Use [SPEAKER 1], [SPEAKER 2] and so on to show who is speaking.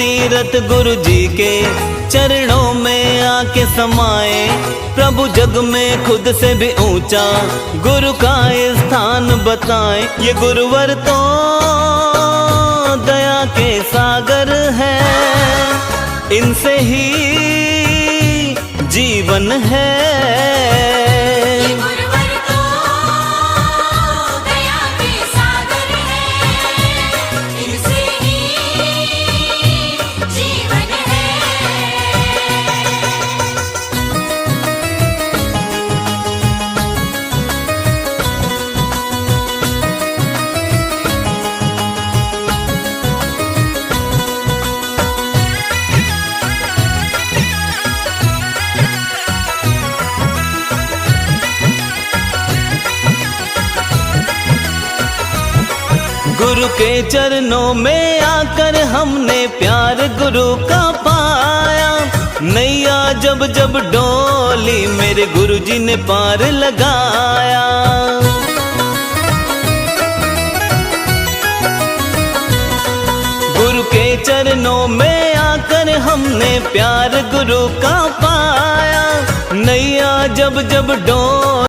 [SPEAKER 1] तीरथ गुरु जी के चरणों में आके समाए। प्रभु जग में खुद से भी ऊंचा गुरु का स्थान बताए। ये गुरुवर तो दया के सागर है, इनसे ही जीवन है। गुरु के चरणों में आकर हमने प्यार गुरु का पाया। नैया जब जब डोली मेरे गुरु जी ने पार लगाया। गुरु के चरणों में आकर हमने प्यार गुरु का पाया। नैया जब जब डोली